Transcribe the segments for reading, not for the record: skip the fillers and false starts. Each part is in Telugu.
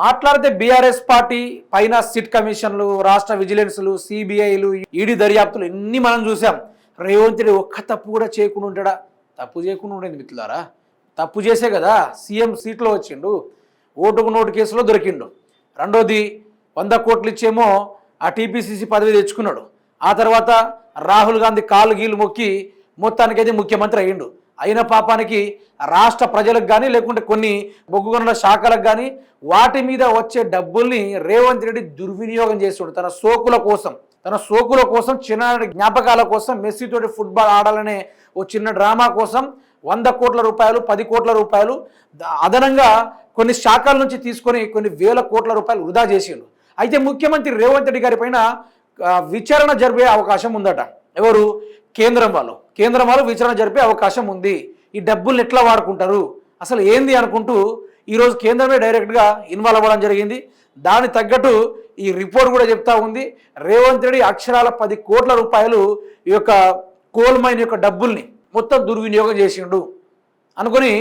మాట్లాడితే బీఆర్ఎస్ పార్టీ పైన సిట్ కమిషన్లు, రాష్ట్ర విజిలెన్స్లు, సిబిఐలు, ఈడీ దర్యాప్తులు ఎన్ని మనం చూసాం. రేవంత్ రెడ్డి ఒక్క తప్పు కూడా చేయకుండా ఉంటాడా? తప్పు చేయకుండా ఉండేది మిత్రులారా. తప్పు చేసే కదా సీఎం సీట్లో వచ్చిండు, ఓటుకు నోటు కేసులో దొరికిండు. రెండోది 100 కోట్లు ఇచ్చేమో ఆ టీపీసీసీ పదవి తెచ్చుకున్నాడు. ఆ తర్వాత రాహుల్ గాంధీ కాలు గీలు మొక్కి మొత్తానికైతే ముఖ్యమంత్రి అయ్యిండు. అయిన పాపానికి రాష్ట్ర ప్రజలకు కానీ లేకుంటే కొన్ని బొగ్గుగనుల శాఖలకు కానీ వాటి మీద వచ్చే డబ్బుల్ని రేవంత్ రెడ్డి దుర్వినియోగం చేస్తాడు తన సోకుల కోసం చిన్ననాటి జ్ఞాపకాల కోసం, మెస్సీతోటి ఫుట్బాల్ ఆడాలనే ఓ చిన్న డ్రామా కోసం 100 కోట్ల రూపాయలు, 10 కోట్ల రూపాయలు అదనంగా కొన్ని శాఖల నుంచి తీసుకొని కొన్ని వేల కోట్ల రూపాయలు వృధా చేసిండు. అయితే ముఖ్యమంత్రి రేవంత్ రెడ్డి గారి పైన విచారణ జరిపే అవకాశం ఉందట. ఎవరు? కేంద్రం వాళ్ళు విచారణ జరిపే అవకాశం ఉంది. ఈ డబ్బులు ఎట్లా వాడుకుంటారు అసలు ఏంది అనుకుంటూ ఈరోజు కేంద్రమే డైరెక్ట్గా ఇన్వాల్వ్ అవ్వడం జరిగింది. దాని తగ్గట్టు ఈ రిపోర్ట్ కూడా చెప్తా ఉంది. రేవంత్ రెడ్డి అక్షరాల 10 కోట్ల రూపాయలు ఈ యొక్క కోల్ మైన్ యొక్క డబ్బుల్ని మొత్తం దుర్వినియోగం చేసిండు అనుకుని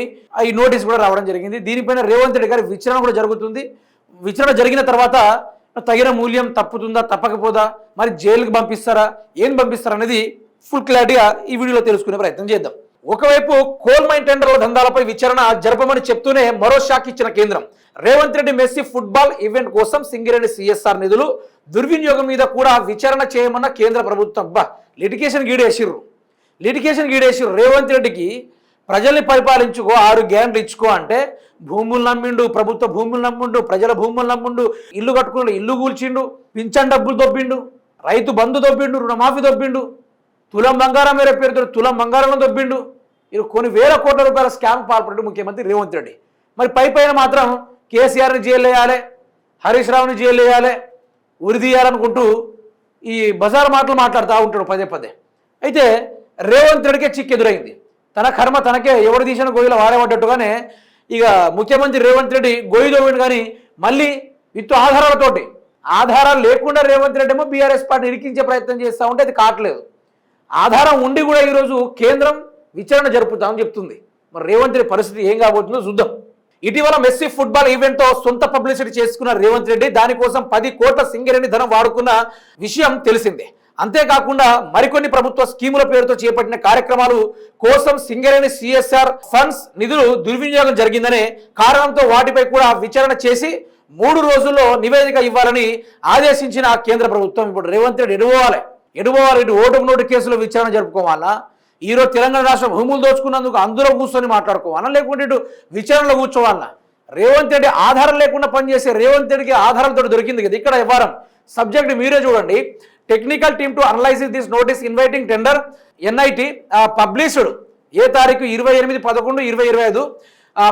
ఈ నోటీస్ కూడా రావడం జరిగింది. దీనిపైన రేవంత్ రెడ్డి గారి విచారణ కూడా జరుగుతుంది. విచారణ జరిగిన తర్వాత తగిన మూల్యం తప్పుతుందా తప్పకపోదా, మరి జైలుకి పంపిస్తారా, ఏం పంపిస్తారా అనేది ఫుల్ క్లారిటీగా ఈ వీడియోలో తెలుసుకునే ప్రయత్నం చేద్దాం. ఒకవైపు కోల్ మైన్ టెండర్ల దందాలపై విచారణ జరపమని చెప్తూనే మరో షాక్ ఇచ్చిన కేంద్రం. Revanth Reddy Messi football event కోసం సింగరేణి సిఎస్ఆర్ నిధులు దుర్వినియోగం మీద కూడా విచారణ చేయమన్న కేంద్ర ప్రభుత్వం. లిటిగేషన్ గీడేసిర్రు. రేవంత్ రెడ్డికి ప్రజల్ని పరిపాలించుకో, 6 గ్యారెంటీలు ఇచ్చుకో అంటే భూములు నమ్మిండు, ప్రభుత్వ భూములు నమ్మిండు, ప్రజల భూములు నమ్మిండు, ఇల్లు కట్టుకున్నాడు, ఇల్లు కూల్చిండు, పింఛన్ డబ్బులు దొబ్బిండు, రైతు బంధు దొబ్బిండు, రుణమాఫీ దొబ్బిండు, తులం బంగారం వేరే పేరుతో తులం బంగారం దొబ్బిండు. ఇది కొన్ని వేల కోట్ల రూపాయల స్కామ్ పాల్పడ్డాడు ముఖ్యమంత్రి రేవంత్ రెడ్డి. మరి పైన మాత్రం కేసీఆర్ని జైలు వేయాలి, హరీష్ రావుని జైలు వేయాలి, ఉరిదీయాలనుకుంటూ ఈ బజార్ మాటలు మాట్లాడుతూ ఉంటాడు పదే. అయితే రేవంత్ రెడ్డికే చిక్కు ఎదురైంది. తన కర్మ తనకే, ఎవరు తీసిన గొయ్యిలో వాడేపడ్డట్టుగానే ఇక ముఖ్యమంత్రి రేవంత్ రెడ్డి గొయ్యి దోవిండు. కానీ మళ్ళీ విత్ ఆధారాలతోటి, ఆధారాలు లేకుండా రేవంత్ రెడ్డి ఏమో బీఆర్ఎస్ పార్టీ ఇరికించే ప్రయత్నం చేస్తూ ఉంటే అది కావట్లేదు. ఆధారం ఉండి కూడా ఈరోజు కేంద్రం విచారణ జరుపుతామని చెప్తుంది. మరి రేవంత్ రెడ్డి పరిస్థితి ఏం కాబోతుందో చూద్దాం. ఇటీవల మెస్సీ ఫుట్బాల్ ఈవెంట్తో సొంత పబ్లిసిటీ చేసుకున్న రేవంత్ రెడ్డి దానికోసం 10 కోట్ల సింగరేణి ధనం వాడుకున్న విషయం తెలిసిందే. అంతేకాకుండా మరికొన్ని ప్రభుత్వ స్కీముల పేరుతో చేపట్టిన కార్యక్రమాలు కోసం సింగరేణి సిఎస్ఆర్ ఫండ్స్ నిధులు దుర్వినియోగం జరిగిందనే కారణంతో వాటిపై కూడా విచారణ చేసి 3 రోజుల్లో నివేదిక ఇవ్వాలని ఆదేశించిన కేంద్ర ప్రభుత్వం. ఇప్పుడు రేవంత్ రెడ్డి ఎడుపోవాలి ఇటు ఓటుకు నోటు కేసులో విచారణ జరుపుకోవాలా, ఈరోజు తెలంగాణ రాష్ట్ర భూములు దోచుకున్నందుకు అందులో కూర్చొని మాట్లాడుకోవాలా, లేకుంటే ఇటు విచారణలో కూర్చోవాలా? రేవంత్ రెడ్డి ఆధారం లేకుండా పనిచేసే రేవంత్ రెడ్డికి ఆధారాలతో దొరికింది కదా ఇక్కడ వ్యవహారం. సబ్జెక్ట్ మీరే చూడండి. Technical team to analyse this notice inviting tender NIT published ఏ తారీఖు 28/11/2025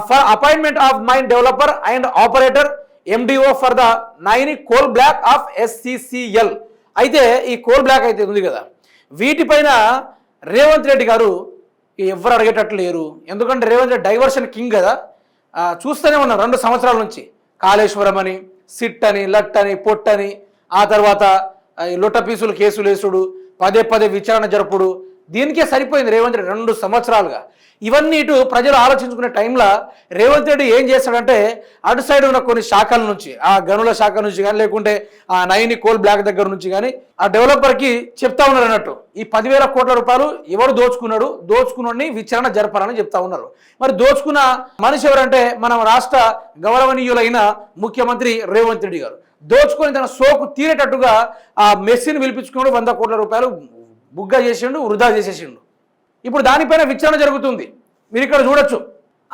for appointment of mine developer and operator MDO for the Naini coal block of SCCL. అయితే ఈ కోల్ బ్లాక్ అయితే ఉంది కదా, వీటిపైన రేవంత్ రెడ్డి గారు ఎవరు అడిగేటట్లు లేరు. ఎందుకంటే రేవంత్ రెడ్డి డైవర్షన్ కింగ్ కదా. చూస్తూనే ఉన్నాం 2 సంవత్సరాల నుంచి కాళేశ్వరం అని, సిట్ అని, లట్ అని, పొట్టని, ఆ తర్వాత లొట్ట పీసులు కేసులు వేసుడు, పదే విచారణ జరుపుడు, దీనికే సరిపోయింది రేవంత్ రెడ్డి 2 సంవత్సరాలుగా. ఇవన్నీ ఇటు ప్రజలు ఆలోచించుకునే టైంలో రేవంత్ రెడ్డి ఏం చేస్తాడంటే అటు సైడ్ ఉన్న కొన్ని శాఖల నుంచి, ఆ గనుల శాఖ నుంచి కానీ లేకుంటే ఆ నైని కోల్ బ్లాక్ దగ్గర నుంచి కానీ ఆ డెవలపర్కి చెప్తా ఉన్నారు అన్నట్టు ఈ 10,000 కోట్ల రూపాయలు ఎవరు దోచుకున్నాడని విచారణ జరపాలని చెప్తా ఉన్నారు. మరి దోచుకున్న మనిషి ఎవరంటే మన రాష్ట్ర గౌరవనీయులైన ముఖ్యమంత్రి రేవంత్ రెడ్డి గారు. దోచుకొని తన సోకు తీరేటట్టుగా ఆ మెస్సీని పిలిపించుకున్నాడు, 100 కోట్ల రూపాయలు బుగ్గా చేసిండు, వృధా చేసేసిండు. ఇప్పుడు దానిపైన విచారణ జరుగుతుంది. మీరు ఇక్కడ చూడొచ్చు.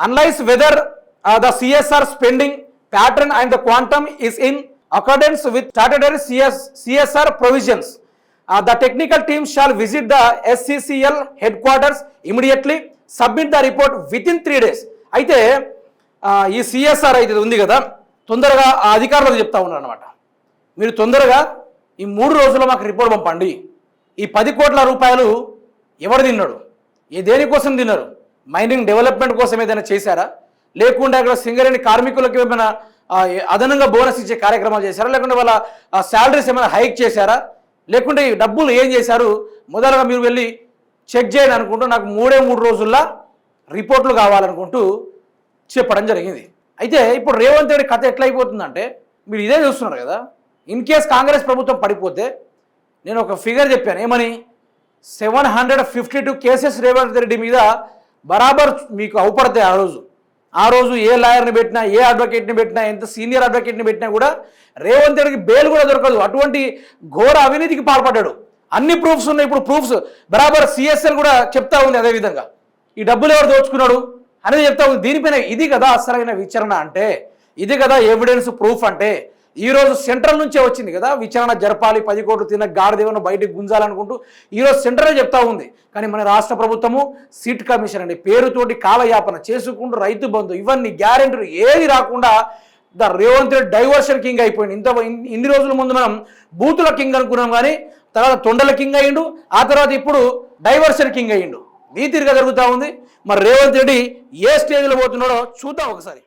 Analyse whether the CSR spending pattern and the quantum is in accordance with statutory CSR provisions. The technical team shall visit the SCCL headquarters immediately, submit the report within 3 days. అయితే ఈ సిఎస్ఆర్ అయితే ఉంది కదా, తొందరగా ఆ అధికారులకు చెప్తా ఉన్నారు అనమాట, మీరు తొందరగా ఈ 3 రోజుల్లో మాకు రిపోర్ట్ పంపండి. ఈ 10 కోట్ల రూపాయలు ఎవరు తిన్నాడు, దేనికోసం తిన్నారు, మైనింగ్ డెవలప్మెంట్ కోసం ఏదైనా చేశారా, లేకుంటే అక్కడ సింగరేణి కార్మికులకు ఏమైనా అదనంగా బోనస్ ఇచ్చే కార్యక్రమాలు చేశారా, లేకుంటే వాళ్ళ శాలరీస్ ఏమైనా హైక్ చేశారా, లేకుంటే ఈ డబ్బులు ఏం చేశారు, మొదలుగా మీరు వెళ్ళి చెక్ చేయండి అనుకుంటూ నాకు 3 రోజుల్లో రిపోర్ట్లు కావాలనుకుంటూ చెప్పడం జరిగింది. అయితే ఇప్పుడు రేవంత్ రెడ్డి కథ ఎట్లయిపోతుందంటే మీరు ఇదే చూస్తున్నారు కదా, ఇన్ కేస్ కాంగ్రెస్ ప్రభుత్వం పడిపోతే నేను ఒక ఫిగర్ చెప్పాను ఏమని, 752 కేసెస్ రేవంత్ రెడ్డి మీద బరాబర్ మీకు అవుపడతాయి. ఆ రోజు ఏ లాయర్ని పెట్టినా, ఏ అడ్వకేట్ని పెట్టినా, ఎంత సీనియర్ అడ్వకేట్ని పెట్టినా కూడా రేవంత్ రెడ్డికి బెయిల్ కూడా దొరకదు. అటువంటి ఘోర అవినీతికి పాల్పడ్డాడు. అన్ని ప్రూఫ్స్ ఉన్నాయి. ఇప్పుడు ప్రూఫ్స్ బరాబర్ సిఎస్ఎల్ కూడా చెప్తా ఉంది. అదేవిధంగా ఈ డబ్బులు ఎవరు దోచుకున్నాడు అనేది చెప్తా ఉంది. దీనిపైన ఇది కదా అసలైన విచారణ అంటే, ఇది కదా ఎవిడెన్స్ ప్రూఫ్ అంటే. ఈరోజు సెంట్రల్ నుంచే వచ్చింది కదా విచారణ జరపాలి, 10 కోట్లు తిన్న గాడిదేవను బయటకు గుంజాలనుకుంటూ ఈరోజు సెంట్రలే చెప్తా ఉంది. కానీ మన రాష్ట్ర ప్రభుత్వము సిట్ కమిషన్ అండి పేరుతోటి కాలయాపన చేసుకుంటూ రైతు బంధు ఇవన్నీ గ్యారెంటీలు ఏది రాకుండా రేవంత్ రెడ్డి డైవర్షన్ కింగ్ అయిపోయింది. ఇన్ని రోజుల ముందు మనం బూతుల కింగ్ అనుకున్నాం, కానీ తర్వాత తొండల కింగ్ అయ్యిండు, ఆ తర్వాత ఇప్పుడు డైవర్షన్ కింగ్ అయ్యిండు. ఈ తీరుగా జరుగుతూ ఉంది. మరి రేవంత్ రెడ్డి ఏ స్టేజ్లో పోతున్నాడో చూద్దాం ఒకసారి.